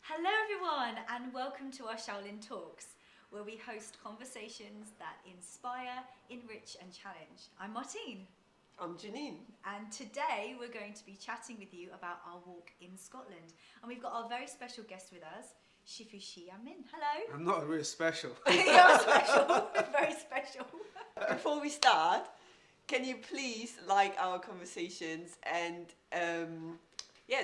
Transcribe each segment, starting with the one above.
Hello everyone and welcome to our Shaolin Talks, where we host conversations that inspire, enrich and challenge. I'm Martine. I'm Janine. And today we're going to be chatting with you about our walk in Scotland. And we've got our very special guest with us, Shifu Xiamin. Hello. I'm not really special. You're special, very special. Before we start, can you please like our conversations and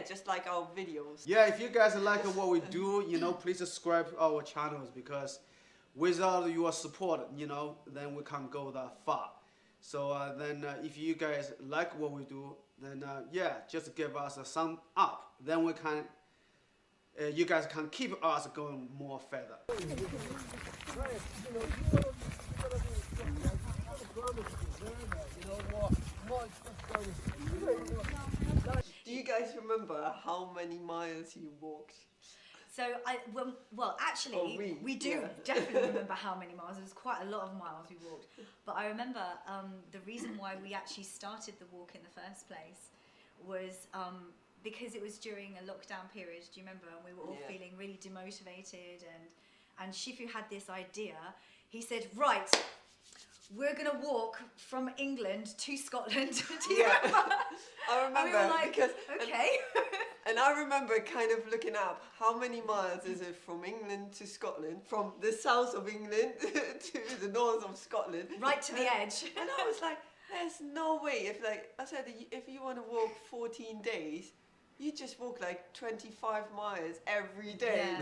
just like our videos? Yeah, if you guys like what we do, please subscribe to our channels because without your support, then we can't go that far. So if you guys like what we do, then just give us a thumb up. Then we can, you guys can keep us going more further. Do you guys remember how many miles you walked? So, actually, we do definitely remember how many miles. It was quite a lot of miles we walked. But I remember the reason why we actually started the walk in the first place was because it was during a lockdown period. Do you remember? And we were all feeling really demotivated. And Shifu had this idea. He said, right, we're going to walk from England to Scotland. Do you remember? I remember. And we were like, because, okay. And I remember kind of looking up how many miles is it from England to Scotland, from the south of England to the north of Scotland. Right to the edge. And I was like, there's no way. If you want to walk 14 days, you just walk like 25 miles every day,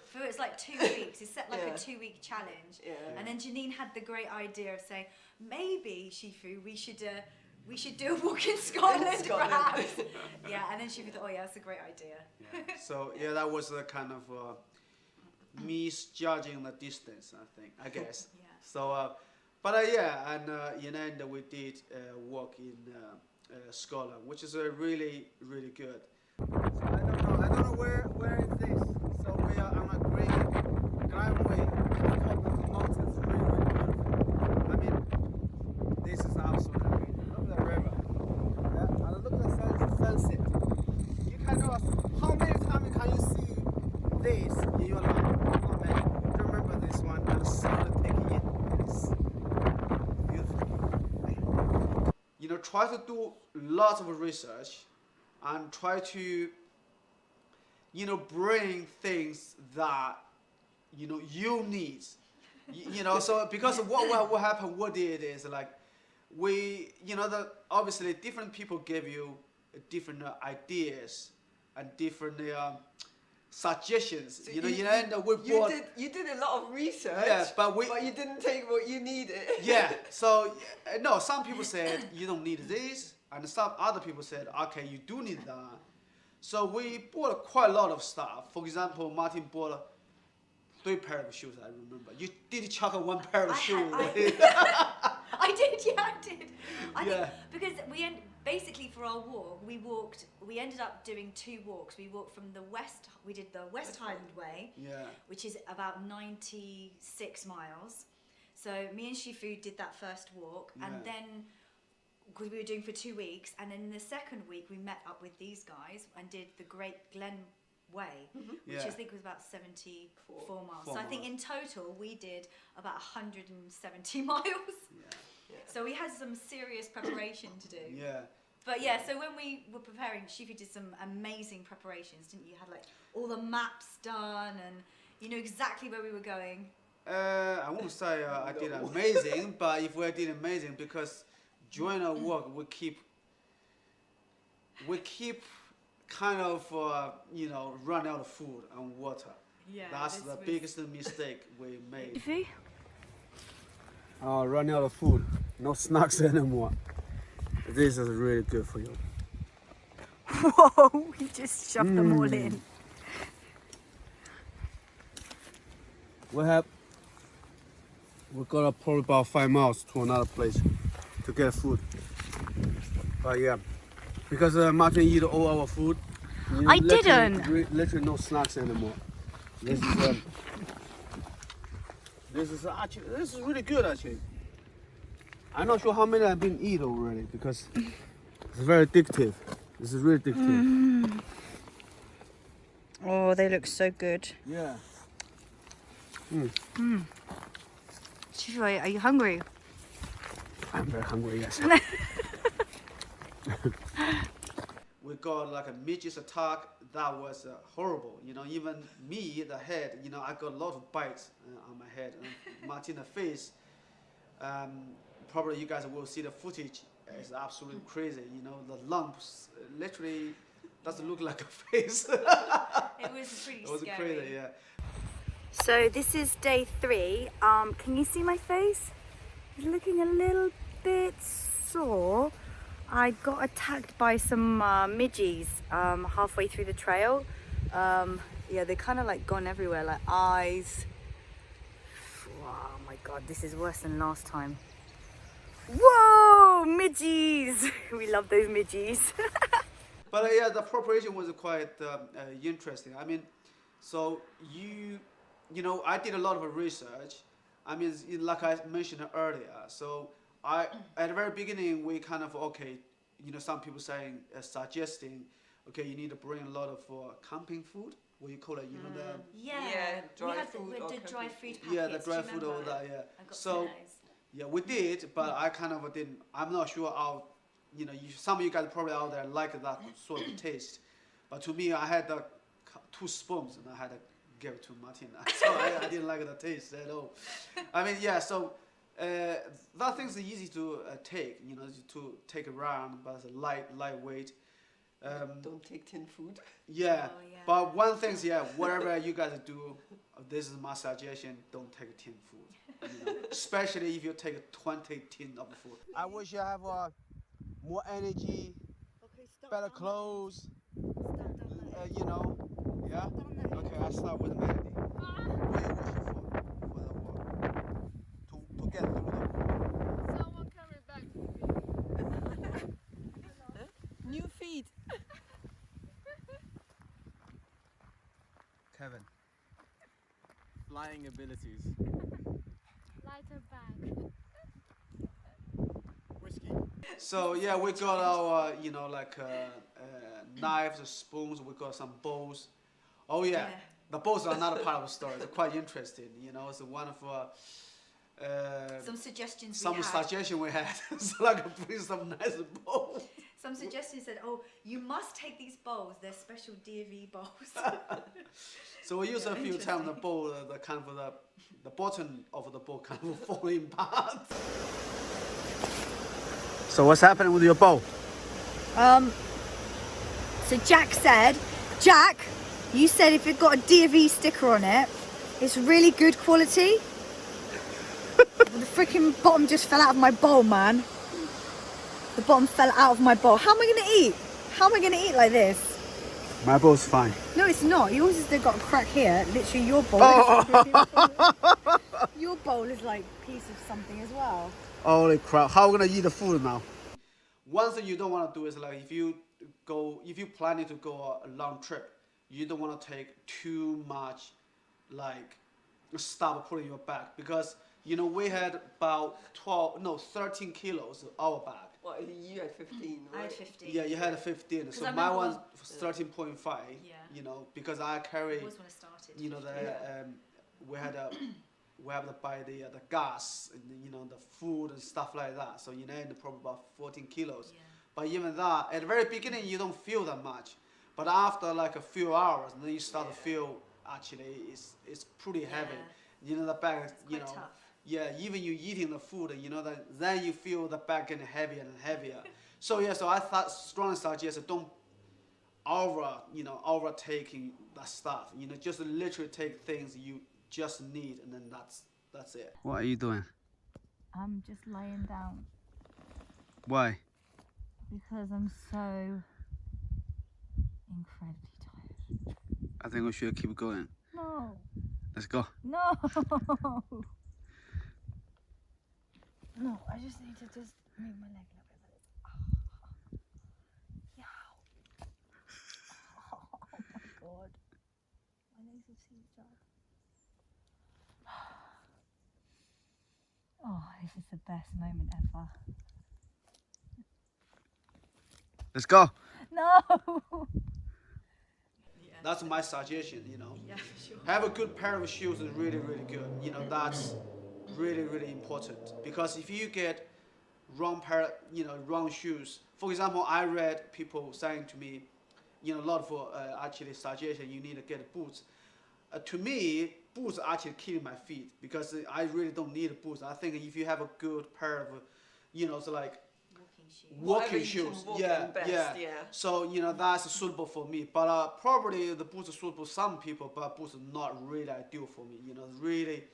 For it's like 2 weeks. It's set like a 2-week challenge. Yeah. And then Janine had the great idea of saying, maybe, Shifu, we should do a walk in Scotland, perhaps. Yeah, and then Shifu thought, oh yeah, that's a great idea. Yeah. So that was a kind of misjudging the distance, I guess. Yeah. So, and we did walk in Scotland, which is really, really good. I don't know where is this. So we are on a great driveway on top of the mountains, really, really beautiful. I mean, this is absolutely amazing. Look at the river. Yeah? And look at the sunset. You cannot, how many times can you see this in your life? Oh man, remember this one and sound taking it. It's beautiful. Try to do lots of research and try to bring things that you need, so because what happened, what did is like we obviously different people give you different ideas and different suggestions. So you brought, you did a lot of research. Yeah, but you didn't take what you needed. Yeah, so no, some people said you don't need this, and some other people said, okay, you do need that. So we bought quite a lot of stuff. For example, Martin bought 3 pairs of shoes, I remember. You did chuck one pair of shoes. I did, yeah, I did. I think because basically for our walk, we ended up doing 2 walks. We walked from we did the West Highland Way, which is about 96 miles. So me and Shifu did that first walk, and then, because we were doing for 2 weeks, and then the second week we met up with these guys and did the Great Glen Way, which I think was about 74 miles. So I think in total we did about 170 miles. Yeah. So we had some serious preparation to do. Yeah. But so when we were preparing, Shifu did some amazing preparations, didn't you? You had like all the maps done, and you know exactly where we were going. I won't say I did amazing, but if we did amazing, because during our work we keep kind of run out of food and water. Yeah, that's the biggest mistake we made. Run out of food, no snacks anymore. This is really good for you. Whoa, we just shoved them all in. We've got probably about 5 miles to another place to get food. But yeah, because Martin eat all our food. I didn't. Literally no snacks anymore. This is really good actually. I'm not sure how many I've been eating already because it's very addictive. This is really addictive. Oh, they look so good. Yeah. Shifuai, are you hungry? I'm very hungry, yes. We got like a midges attack that was horrible. You know, even me, the head, you know, I got a lot of bites on my head. And Martina's face, probably you guys will see the footage. It's absolutely crazy. You know, the lumps literally doesn't look like a face. It was pretty It was scary. crazy, yeah. So this is day 3. Can you see my face? It's looking a little bit sore. I got attacked by some midges halfway through the trail. Yeah, they kind of like gone everywhere, like eyes. Oh my god, this is worse than last time. Whoa, midges! We love those midges. But yeah, the preparation was quite interesting. I mean, so you know, I did a lot of research. I mean, like I mentioned earlier. So at the very beginning, we kind of you know, some people saying suggesting, okay, you need to bring a lot of camping food. What you call it? You know the Yeah, dry we had food the or dry camping food food. packets. yeah, the dry do you food, all remember? that. Yeah. I got So some of those. yeah, we did, but I kind of didn't. I'm not sure how. You know, some of you guys probably out there like that sort of taste, but to me, I had 2 spoons and I had to give it to Martina, so I didn't like the taste at all. I mean, yeah, so that thing's easy to take, you know, to take around, but it's lightweight. Don't take tin food. Yeah, Oh, yeah. but one thing's, yeah, whatever you guys do, this is my suggestion, don't take tin food. You know, especially if you take 20 tin of food. I wish you have more energy, better clothes, you know, yeah? Okay, I start with Melody. What you wishing for the war? To get through the war. Someone coming back to me. New feet. Kevin. Flying abilities. Lighter bag. Whiskey. So yeah, we got our, you know, like knives, spoons. We got some bowls. Oh yeah, Yeah. the bowls are another part of the story. It's quite interesting. You know, it's one of Some suggestions some we had. suggestion we had. So like bring some nice bowls. Some suggestions said, "Oh, you must take these bowls. They're special DV bowls." So we use a few times the bowl, the kind of the bottom of the bowl kind of falling apart. So what's happening with your bowl? So Jack said, "Jack, you said if it got a DV sticker on it, it's really good quality." The freaking bottom just fell out of my bowl, man. The bottom fell out of my bowl. How am I gonna eat? How am I gonna eat like this? My bowl's fine. No, it's not. Yours has still got a crack here. Literally, your bowl. Your bowl is like a piece of something as well. Holy crap! How are we gonna eat the food now? One thing you don't want to do is like if you're planning to go a long trip, you don't want to take too much like stuff to put in your bag because you know we had about 13 kilos of our bag. What, you had 15, right? I had 15. Yeah, you had a 15, so I my remember one's 13.5. Yeah. You know, because I carry. It was when I started. You know, Yeah. we have to buy the gas and you know the food and stuff like that. So you know, end probably about 14 kilos. Yeah. But even that, at the very beginning, you don't feel that much. But after like a few hours, then you start to feel actually it's pretty heavy. You know, the bag, you Quite know. tough. Yeah, even you eating the food, you know, then you feel the bag getting heavier and heavier. So yeah, so I thought strongly suggest don't overtaking that stuff. You know, just literally take things you just need, and then that's it. What are you doing? I'm just laying down Why? because I'm so incredibly tired. I think we should keep going. No. Let's go. No. No, I just need to just move my leg a little bit. Yeah. Oh my god. My legs are seized up. Oh, this is the best moment ever. Let's go. No. That's my suggestion. You know, Yeah, for sure. have a good pair of shoes is really good. You know, that's really important, because if you get wrong pair, you know, wrong shoes. For example, I read people saying to me, you know, a lot of actually suggestion you need to get boots. To me, boots actually kill my feet, because I really don't need boots. I think if you have a good pair of, you know, so like Walking shoes. Whatever walking you shoes, can walk yeah, in best, yeah. yeah. So you know that's suitable for me. But probably the boots are suitable for some people, but boots are not really ideal for me. You know, really.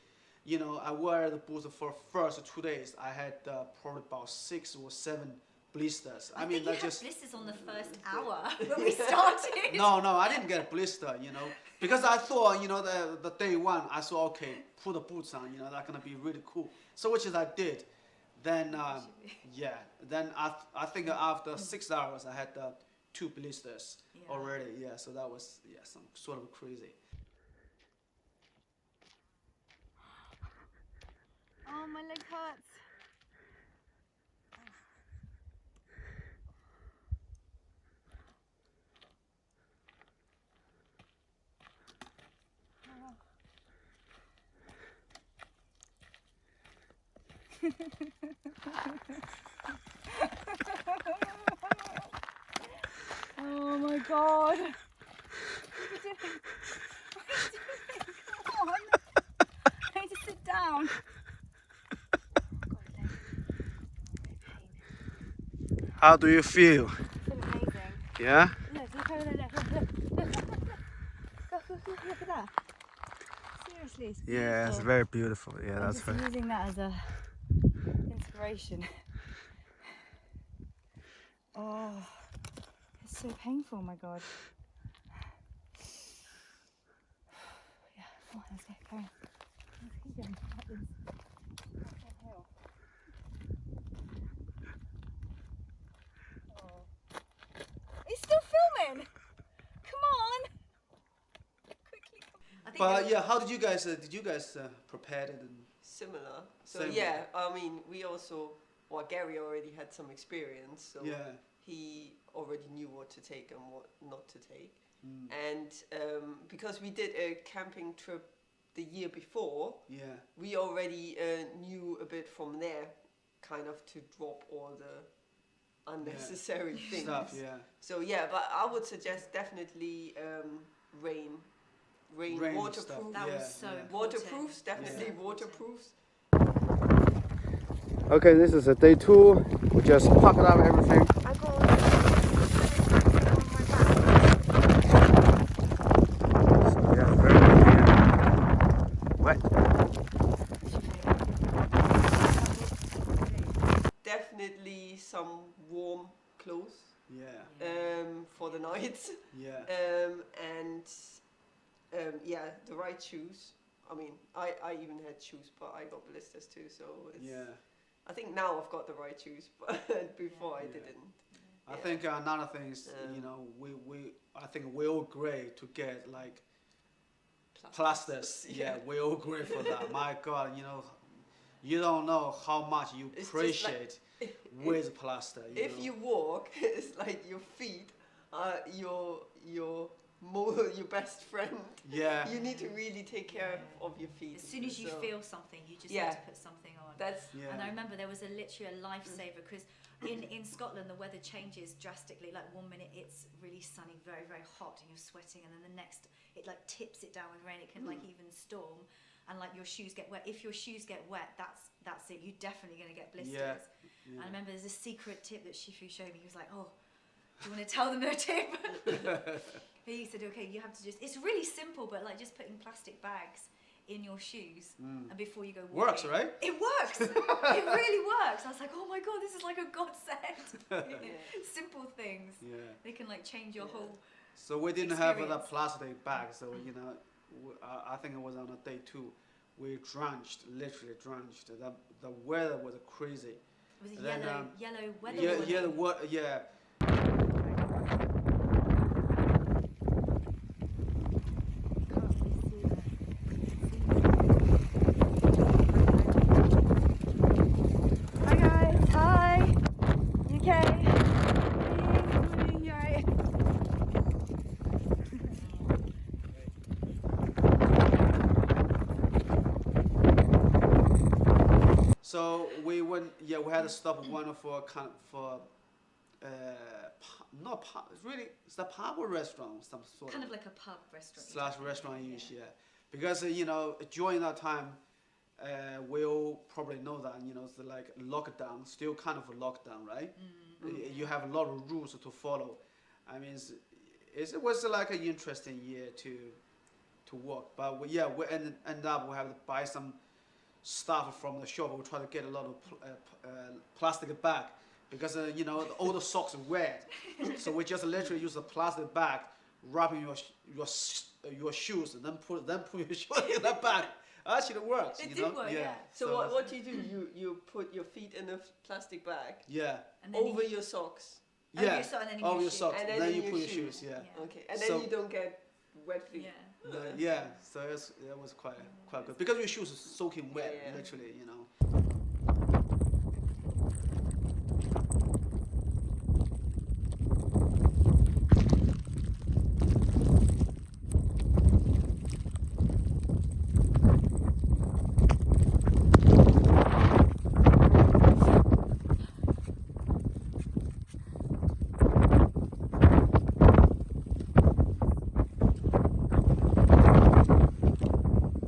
You know, I wear the boots for first 2 days. I had probably about 6 or 7 blisters. I mean, think you that had just blisters on the first hour when we started. no, I didn't get a blister. You know, because I thought, you know, the day one, I thought, okay, put the boots on. You know, that's gonna be really cool. So which is I did. Then yeah, then I think after 6 hours, I had 2 blisters Yeah. already. Yeah, so that was some sort of crazy. Oh, my leg hurts. Oh my god. What are you doing? What are you doing? Come on. I need to sit down. How do you feel? I feel amazing. Yeah. Look over there, look. Look at that. Seriously, it's beautiful. Yeah, it's very beautiful. Yeah, I'm that's just right. using that as a inspiration. Oh, it's so painful, my god. Yeah, come on, let's go, carry on. Let's keep going up this hill. Oh. It's still filming! Come on! Quickly, come I think But yeah, how did you guys prepare it? And Similar. So Same. yeah, I mean, we also, well, Gary already had some experience, so yeah. he already knew what to take and what not to take. Mm. And because we did a camping trip the year before, Yeah. we already knew a bit from there, kind of to drop all the unnecessary things. Stuff. Yeah. So yeah, but I would suggest definitely rain Rain waterproof. stuff, that yeah, was so yeah. important. Waterproofs, definitely Yeah. waterproofs. Okay, this is day 2. We just packed up everything. I got on my back. Yeah, very good. Wet. Definitely some warm clothes Yeah. for the nights. Yeah. And yeah, the right shoes. I mean, I even had shoes, but I got blisters too. So it's, Yeah. I think now I've got the right shoes, but before I Yeah. didn't. I Yeah. think another thing is, you know, I think we all agree to get like plasters. Yeah, we all agree for that. My God, you know, you don't know how much you It's just appreciate with plaster. If know? you walk, it's like your feet are your best friend. Yeah. You need to really take care of your feet. As soon as you so feel something, you just Yeah. need to put something on. that's Yeah. And I remember there was literally a lifesaver because in Scotland the weather changes drastically. Like 1 minute it's really sunny, very very hot, and you're sweating, and then the next it like tips it down with rain. It can like even storm, and like your shoes get wet. If your shoes get wet, that's it. You're definitely gonna get blisters. Yeah. And I remember there's a secret tip that Shifu showed me. He was like, "Oh, do you want to tell them the tip?" He said, "Okay, you have to just—it's really simple, but like just putting plastic bags in your shoes, and before you go walking." Works, right? It works. It really works. I was like, "Oh my god, this is like a godsend." Simple things. Yeah. They can like change your whole. So we didn't have the Experience. plastic bag. So you know, I think it was on a day 2. We drenched, literally drenched. The weather was crazy. It was a Then, yellow weather Yeah, warning. yeah, the what? Yeah. Hi guys, hi. You okay? You alright? So we went. Yeah, we had to stop one for not pub. Really, it's a pub or restaurant, some sort Kind of of like a pub restaurant. slash restaurant-ish. Yeah, because during that time. We'll probably know that it's like lockdown, still kind of a lockdown, right? You have a lot of rules to follow. I mean, it was like an interesting year to work, but we end up we have to buy some stuff from the shop. We try to get a lot of plastic bag because all the socks are wet, so we just literally use a plastic bag, wrapping your shoes, and then put your shoes in that bag. Actually, it works. It did work, yeah. So what do? You put your feet in a plastic bag. Yeah. And then Over your socks. Yeah. Over your socks. And And then then you in put your your shoes. Yeah. Okay, and then you don't get wet feet. Yeah. Yeah. So it was quite good because your shoes are soaking wet, Yeah. literally.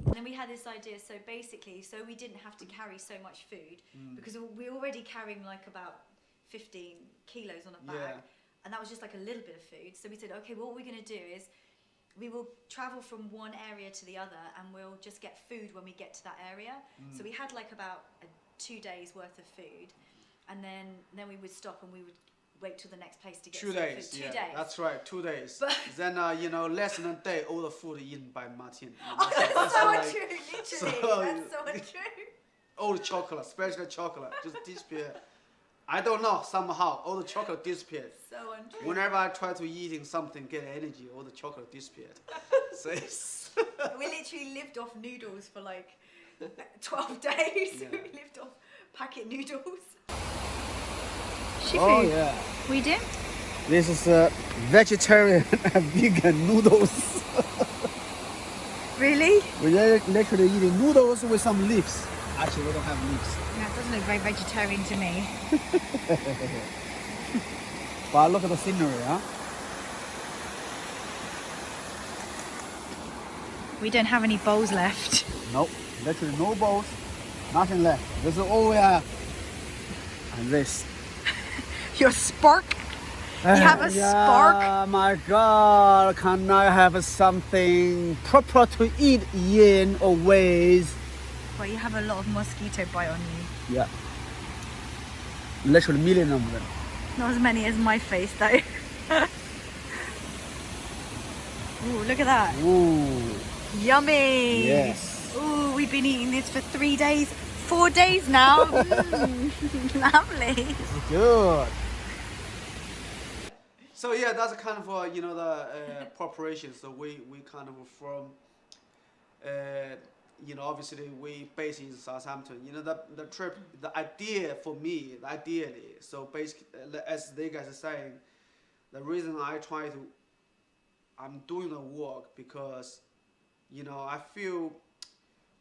And then we had this idea, so basically, so we didn't have to carry so much food because we were already carrying like about 15 kilos on a bag, Yeah. and that was just like a little bit of food. So we said, okay, well, what we're going to do is we will travel from one area to the other, and we'll just get food when we get to that area. So we had like about 2 days worth of food, and then we would stop and we would wait till the next place to get 2 some days. food. Yeah. 2 days. That's right. 2 days. But- Then less than a day, all the food eaten by Martin. Oh, that's so like- untrue, literally. so- That's so untrue. All the chocolate, especially chocolate, just disappeared. I don't know, somehow all the chocolate disappeared. So untrue. Whenever I try to eating something, get energy, all the chocolate disappeared. So it's We literally lived off noodles for like 12 days. Yeah. We lived off packet noodles. Oh yeah, We do? this is vegetarian and vegan noodles. Really? We're literally eating noodles with some leaves. Actually, we don't have leaves. That doesn't look very vegetarian to me. But look at the scenery, huh? We don't have any bowls left. Nope, literally no bowls, nothing left. This is all we have. And this. Your spork? You have a spork? Oh my God, can I have something proper to eat in always? Well, you have a lot of mosquito bite on you. Yeah. Literally million of them. Not as many as my face, though. Ooh, look at that. Ooh, Yummy. yes. Ooh, we've been eating this for 3 days, 4 days now. Lovely. It's good. So yeah, that's kind of the preparation. So we kind of from obviously we based in Southampton. The trip, the idea for me, ideally. So basically, as they guys are saying, the reason I'm doing the work because I feel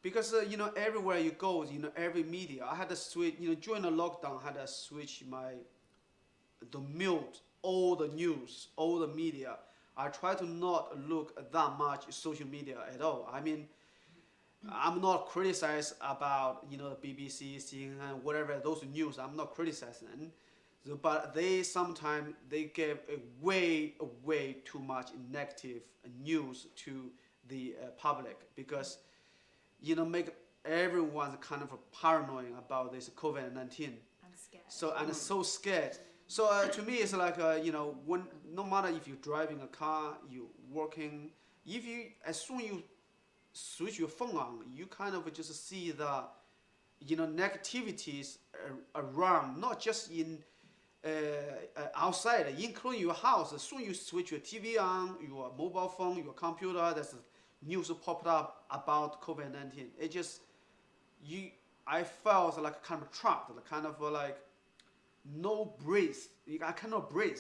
because everywhere you go, every media. I had to switch. During the lockdown, I had to switch the mute all the news, all the media. I try to not look that much social media at all. I mean, I'm not criticized about the BBC, CNN, whatever those news. I'm not criticizing, but sometimes they give way too much negative news to the public because make everyone kind of paranoid about this COVID-19. I'm scared. So and so scared. So to me, it's like when no matter if you're driving a car, you working, as soon you switch your phone on, you kind of just see the negativities around, not just in outside, including your house. As soon you switch your TV on, your mobile phone, your computer, there's news popped up about COVID-19. It just I felt like kind of trapped, kind of like no breath. I cannot breathe.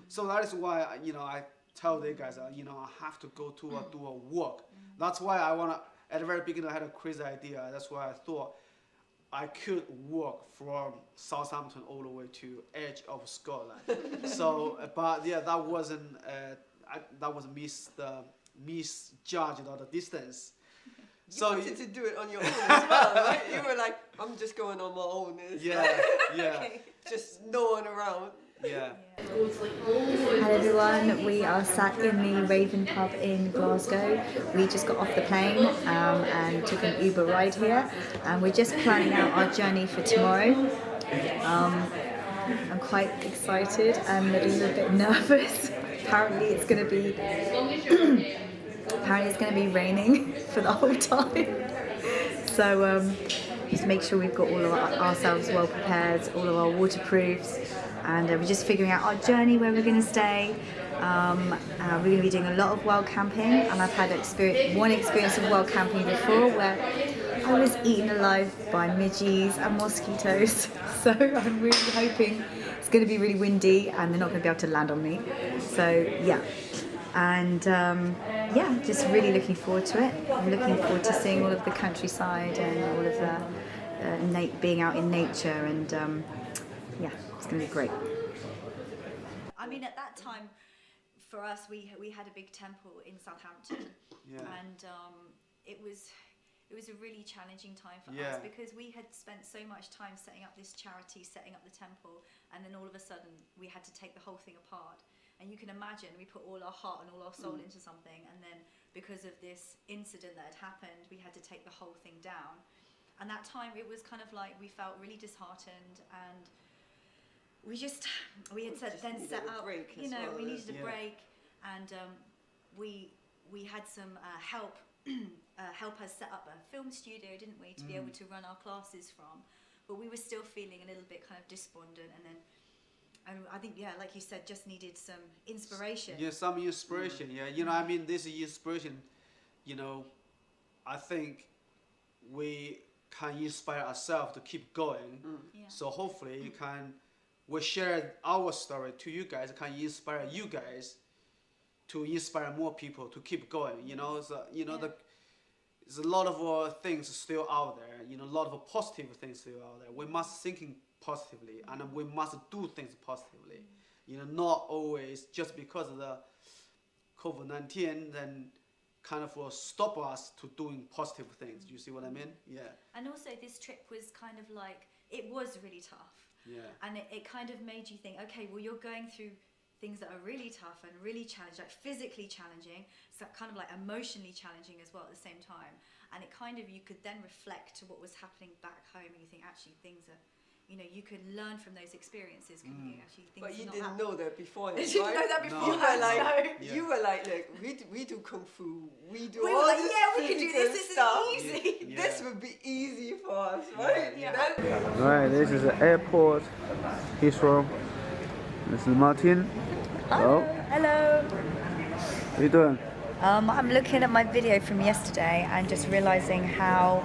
So that is why I tell the guys I have to go to do a walk. That's why I wanna at the very beginning I had a crazy idea. That's why I thought I could walk from Southampton all the way to edge of Scotland. So, but yeah, that wasn't misjudged on the distance. You wanted to do it on your own as well, right? You were like, I'm just going on my own. It's yeah, yeah, Okay. just no one around. yeah. Hello everyone, we are sat in the Raven pub in Glasgow. We just got off the plane and took an Uber ride here, and we're just planning out our journey for tomorrow. I'm quite excited and a little bit nervous. Apparently it's going to be raining for the whole time. So just make sure we've got all of ourselves well prepared, all of our waterproofs, and we're just figuring out our journey, where we're going to stay. We're going to be doing a lot of wild camping, and I've had one experience of wild camping before where I was eaten alive by midges and mosquitoes. So I'm really hoping it's going to be really windy and they're not going to be able to land on me. So yeah, and yeah, just really looking forward to it. I'm looking forward to seeing all of the countryside and all of the being out in nature, and yeah, it's going to be great. I mean, at that time, for us, we had a big temple in Southampton, Yeah. and it was a really challenging time for Yeah. us, because we had spent so much time setting up this charity, setting up the temple, and then all of a sudden we had to take the whole thing apart. And you can imagine, we put all our heart and all our soul into something, and then because of this incident that had happened, we had to take the whole thing down. And that time, it was kind of like we felt really disheartened, and we had Just then needed set a up, break you as know, well, we yeah. needed a Yeah. break, and we had some help us set up a film studio, didn't we, to be able to run our classes from. But we were still feeling a little bit kind of despondent, and then I think, yeah, like you said, just needed some inspiration. Yeah, some inspiration. Yeah, you know, I mean, this inspiration, you know, I think we can inspire ourselves to keep going. Yeah. So hopefully, we share our story to you guys, can inspire you guys to inspire more people to keep going. You know, so, you know, Yeah. there's a lot of things still out there. You know, a lot of positive things still out there. We must thinking positively, and we must do things positively. You know, not always just because of the COVID-19 then kind of stop us to doing positive things. You see what I mean? Yeah. And also, this trip was kind of like, it was really tough. Yeah. And it kind of made you think, okay, well, you're going through things that are really tough and really challenging, like physically challenging, so kind of like emotionally challenging as well at the same time. And it kind of, you could then reflect to what was happening back home, and you think, actually, things are, you know, you could learn from those experiences, couldn't you? Actually, things But you are not didn't happening. know that beforehand, You didn't right? know that No. beforehand, Yeah. You were like, look, we do kung fu, we do We all were like, this yeah, we can do physical this, this is stuff. easy. Yeah. This would be easy for us, right? Yeah. That- Right, this is the airport, Heathrow. This is Martin. Hello. Hello. What are you doing? I'm looking at my video from yesterday and just realizing how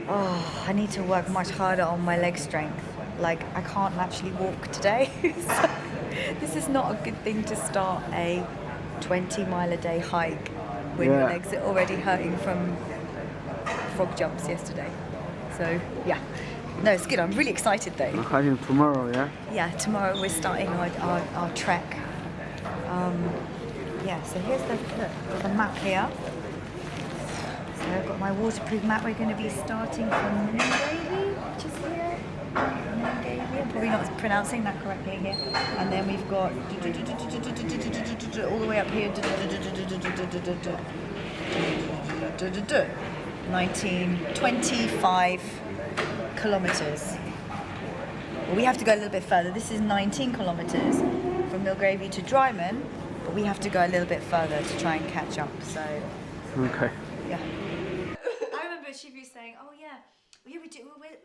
I need to work much harder on my leg strength. Like, I can't actually walk today. So this is not a good thing to start a 20-mile-a-day hike when your Yeah. legs are already hurting from frog jumps yesterday. So yeah, no, it's good. I'm really excited though. I'm hiking tomorrow, yeah? Yeah, tomorrow we're starting our trek. Yeah, so here's the map here. So I've got my waterproof map. We're going to be starting from Milngavie, which is here. Milngavie, I'm probably not pronouncing that correctly here. And then we've got all the way up here. 25 kilometres. Well, we have to go a little bit further. This is 19 kilometres from Milngavie to Dryman, but we have to go a little bit further to try and catch up. So, Okay. yeah. I remember Shivu saying, "Oh yeah, we're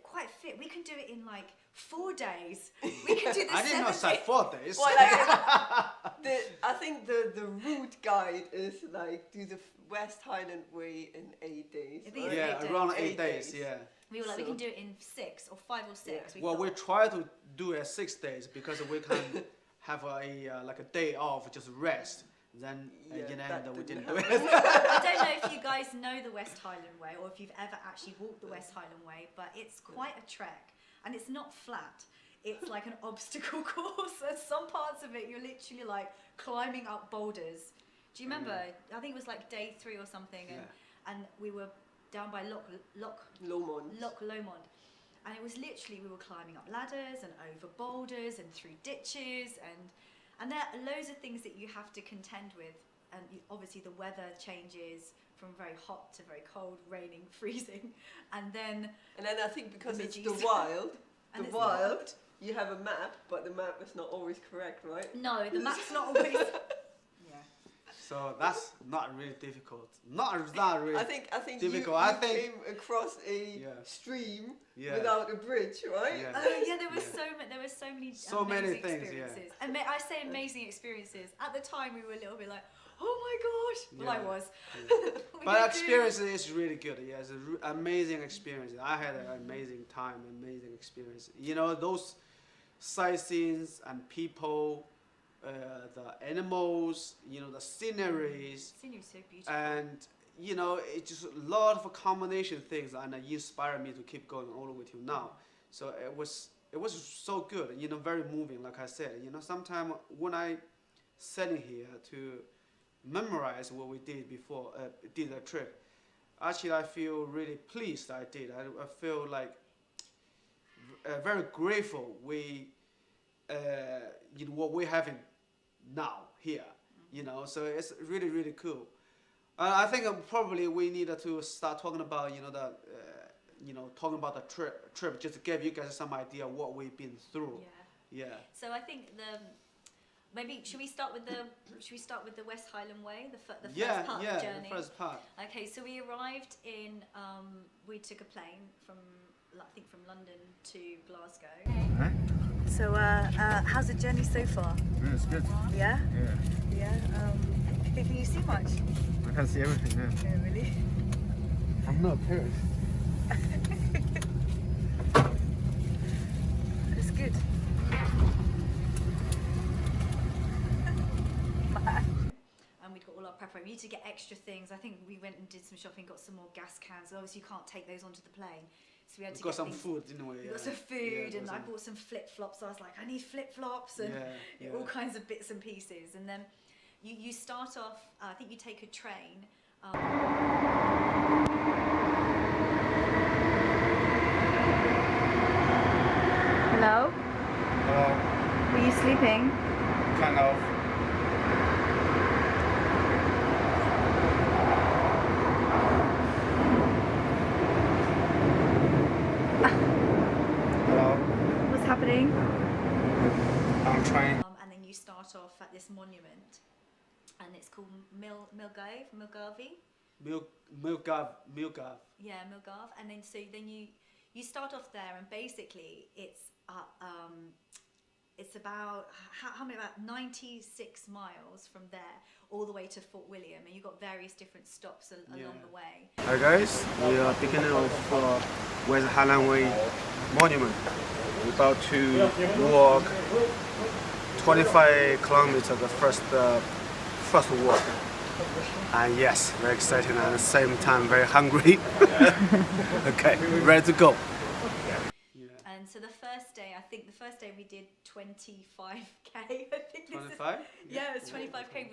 quite fit. We can do it in like 4 days. We can do this." I didn't know 7 it's like 4 days. Well, like, I think the route guide is like do the West Highland Way in 8 days. I think right? it's yeah, 8 days. around 8 8 days, days. yeah. We were like, we So- can do it in 6 or 5 or 6. Yeah. Well, we thought. try to do it 6 days because we can have a day off, just rest, then Yeah, in the that end we didn't didn't do happen. it. I don't know if you guys know the West Highland Way or if you've ever actually walked the West Highland Way, but it's quite a trek and it's not flat. It's like an obstacle course. And some parts of it you're literally like climbing up boulders. Do you remember? I think it was like day 3 or something, and we were down by Loch Lomond. Lomond. And it was literally, we were climbing up ladders and over boulders and through ditches, and there are loads of things that you have to contend with. And obviously the weather changes from very hot to very cold, raining, freezing, and then I think because it's the midges. wild, And the it's wild, you have a map, but the map is not always correct, right? no, the map's not always. Yeah. So that's not really difficult. Not really. I think difficult. you I think- came across a Yeah. stream Yeah. without a bridge, right? Yeah. Oh yeah, there were Yeah. so many So many amazing things, experiences. And I say amazing experiences. At the time, we were a little bit like, oh my gosh. Well, I Yeah. was. We But were experience is really good. Yeah, it's an amazing experience. I had an amazing time, amazing experience. You know, those sightseeing and people, the animals, you know, the sceneries, Scenery so beautiful. and you know, it's just a lot of combination things, and it inspired me to keep going all the way till now. So it was so good. You know, very moving. Like I said, you know, sometimes when I sitting here to memorize what we did before, did a trip. Actually, I feel really pleased I did. I feel like very grateful we, you know, what we're having now here. You know, so it's really, really cool. I think probably we needed to start talking about, you know, talking about the trip, just to give you guys some idea of what we've been through. Yeah. Yeah. So I think maybe should we start with the West Highland Way, the first part of the journey? The first part. Okay, so we arrived in. We took a plane from London to Glasgow. So, how's the journey so far? Yeah, it's good. Yeah? Yeah. Yeah. Can you see much? I can see everything, yeah. Yeah, really? I'm not Paris. It's good. And we'd got all our preparation. We need to get extra things. I think we went and did some shopping, got some more gas cans. Obviously, you can't take those onto the plane. So we had We to got get some things. food, didn't we? We Yeah. got some Yeah, food, and got I some- bought some flip flops. I was like, I need flip flops and Yeah, all yeah. kinds of bits and pieces. And then you start off. I think you take a train. Hello? Were you sleeping? Kind of. Hello. What's happening? I'm trying. And then you start off at this monument, and it's called Milgav. Milgav. Yeah, Milgav. And then then you start off there, and basically it's about how many, about 96 miles from there all the way to Fort William, and you've got various different stops along Yeah. the way. Hi guys, we are beginning of West Highland Way Monument. We're about to walk 25 kilometers, the first walk. And yes, very exciting and at the same time very hungry. Okay, ready to go. Yeah. And so I think the first day we did 25k. I think this is 25? Yeah, it was 25k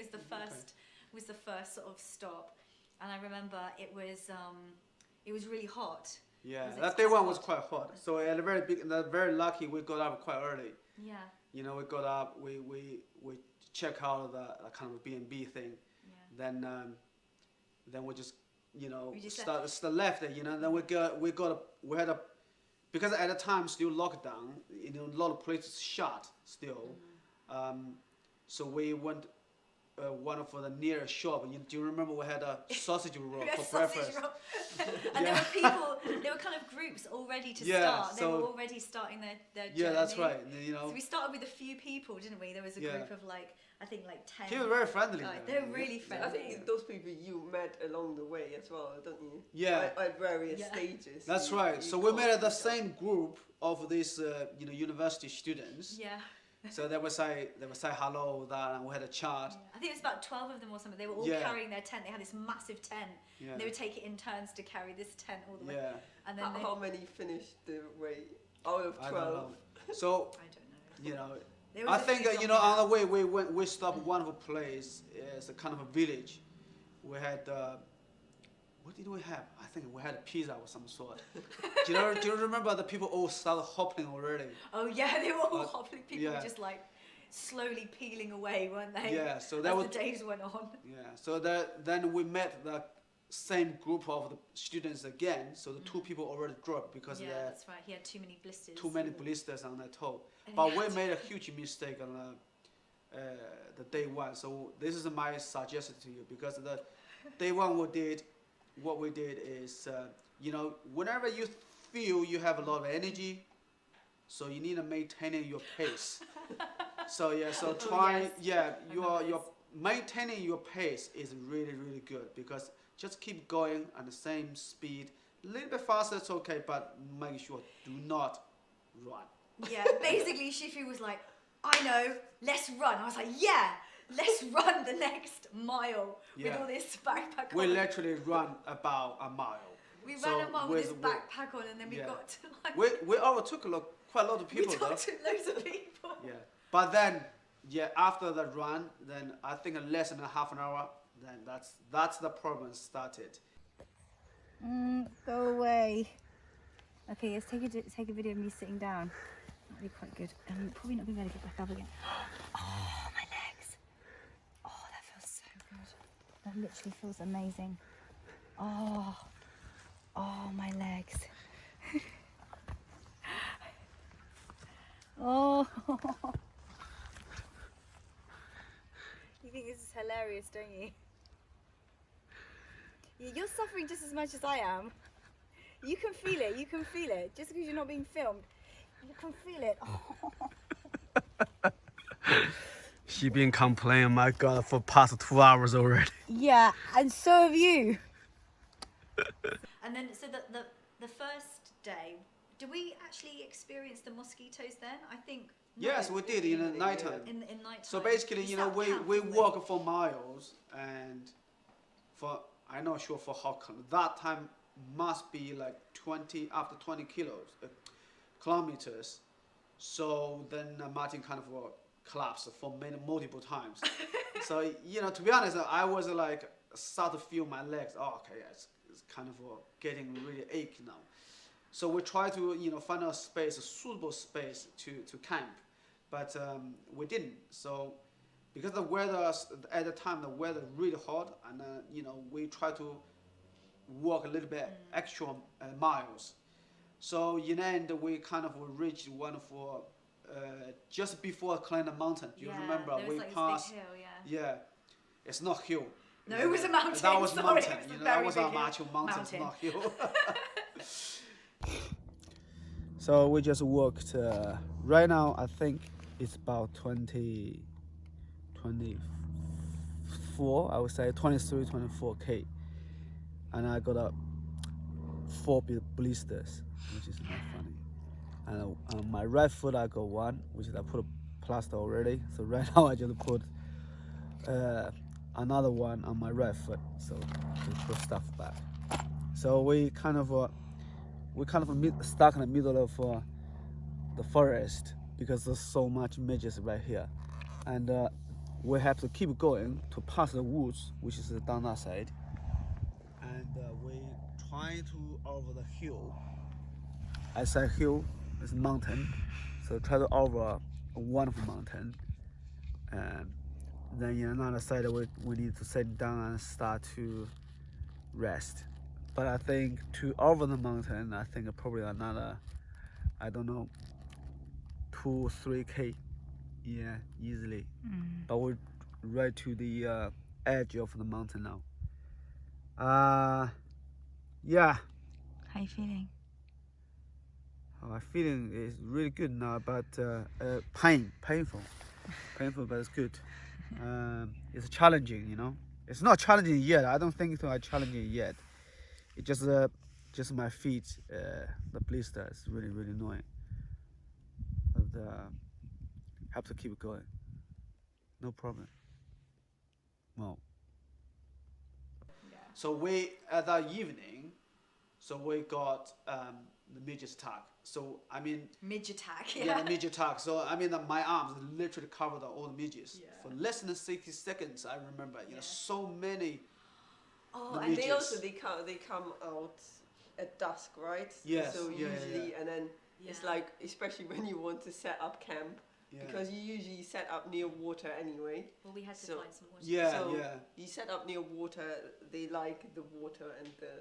was the first sort of stop, and I remember it was really hot. Yeah, Was it that day quite one was hot? quite hot. So at the very lucky we got up quite early. Yeah, You know, we got up, we check out the kind of B&B thing. yeah. Then we just, you know, We just left it, you know. Then we had a because at the time still lockdown, you know, a lot of places shut still. So we went one for the nearest shop. Do you remember we had a sausage roll We had for sausage breakfast? roll. And there were people, there were kind of groups all ready to Yeah, start. They so- were already starting their journey. Yeah, that's right. You know, So we started with a few people, didn't we? There was a Yeah. group of I think 10. she was very friendly. guys. there. They were really I friendly. think those people you met along the way as well, don't you? Yeah. At various Yeah. stages. That's you- right. you So we met at the crossed each other. same group of these, you know, university students. Yeah. So they would say hello, that, and we had a chat. Yeah. I think it was about 12 of them or something. They were all Yeah. carrying their tent. They had this massive tent. Yeah. And they would take it in turns to carry this tent all the way. Yeah. And then How many finished the way out of I 12? don't know. So I don't know. you know, There was I a think few you know, dropping on out. the way we stopped one of the place. It's a kind of a village. We had what did we have? I think we had a pizza of some sort. do you remember the people all started hopping already? Oh yeah, they were all hopping. People yeah. were just like slowly peeling away, weren't they? Yeah, so that as was the days went on. yeah. So then we met the same group of the students again. So the two people already dropped because Yeah, they had that's right. He had too many blisters. too many blisters on their toe. And But he we had made a huge mistake on the day one. So this is my suggestion to you, because the day one what we did is, you know, whenever you feel you have a lot of energy, so you need to maintain your pace. So yeah, so try, yes. yeah, your maintaining your pace is really, really good, because just keep going at the same speed. A little bit faster, it's okay, but make sure do not run. Yeah, basically Shifu was like, I know, let's run. I was like, yeah, let's run the next mile with Yeah. all this backpack We on. literally run about a mile. We So ran a mile with this with- backpack on, and then we yeah. got to like, We overtook quite a lot of we people though. talked to loads of people. Yeah, but then yeah, after the run, then I think in less than a half an hour, then that's the problem started. Go away. Okay, let's take a video of me sitting down. That'd be quite good. Probably not gonna be able to get back up again. Oh, my legs. Oh, that feels so good. That literally feels amazing. Oh, my legs. Oh. You think this is hilarious, don't you? You're suffering just as much as I am. You can feel it. You can feel it. Just because you're not being filmed, you can feel it. Oh. She been complaining, my God, for past 2 hours already. Yeah, and so have you. And then, so the first day, did we actually experience the mosquitoes then? I think. Yes, no, we did in the nighttime. in night time. So basically, you know, we walk for miles, and for I'm not sure for how that time must be like 20 kilometers. So then Martin kind of collapsed for multiple times. So you know, to be honest, I was like start to feel my legs. Oh, okay, it's kind of getting really ache now. So we try to find a suitable space to camp, but we didn't. So because the weather at the time, the weather really hot, and we try to walk a little bit extra miles. So in the end, we kind of reached one for just before climbing the mountain. Do you remember? There was We like passed. this big hill, Yeah, it's not hill. No, it was a mountain. That was Sorry, mountain. it was a That very was big a hill. macho mountain, Mountain. not hill. So we just walked. Right now, I think it's about 24. I would say 23, 24K, and I got up 4 blisters, which is not funny. And on my right foot, I got 1, which is I put a plaster already. So right now, I just put another one on my right foot, so to put stuff back. So we kind of stuck in the middle of the forest, because there's so much midges right here, and we have to keep going to pass the woods, which is down that side, and we trying to over the hill. I say hill is mountain, so try to over one of the mountain, and then in another side we need to sit down and start to rest. But I think to over the mountain, I think probably another, I don't know, 2-3K, yeah, easily. But we're right to the edge of the mountain now. Yeah. How you feeling? My feeling is really good now, but painful, but it's good. It's challenging, It's not challenging yet. I don't think it's challenging yet. It just my feet, the blister is really, really annoying. But have to keep going. No problem. No. So we at that evening, so we got the midget attack. So I mean, Midge attack. yeah, the midget attack. So I mean, my arms literally covered all the midgets Yeah. for less than 60 seconds. I remember, you know, so many. Oh, The and They midgets. also they come out at dusk, right? Yes, So yeah, usually, yeah. and then it's Yeah. like, especially when you want to set up camp, Yeah. because you usually set up near water anyway. well, we had to So- find some water. Yeah, So yeah, you set up near water. They like the water and the.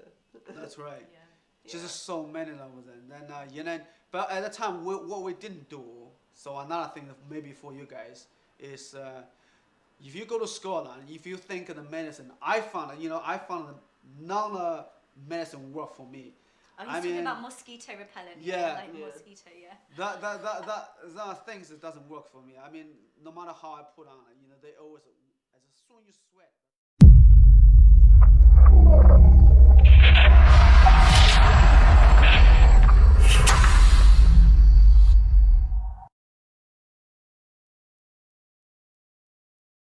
that's right. Yeah. Just so many of them. Then you know, but at the time, what we didn't do. So another thing, maybe for you guys, is if you go to Scotland, if you think of the medicine, I found that none of medicine work for me. Oh, he's I talking mean, about mosquito repellent. yeah. Like Yeah. mosquito, yeah. That are things that doesn't work for me. I mean, no matter how I put on, you know, they always as soon as you sweat.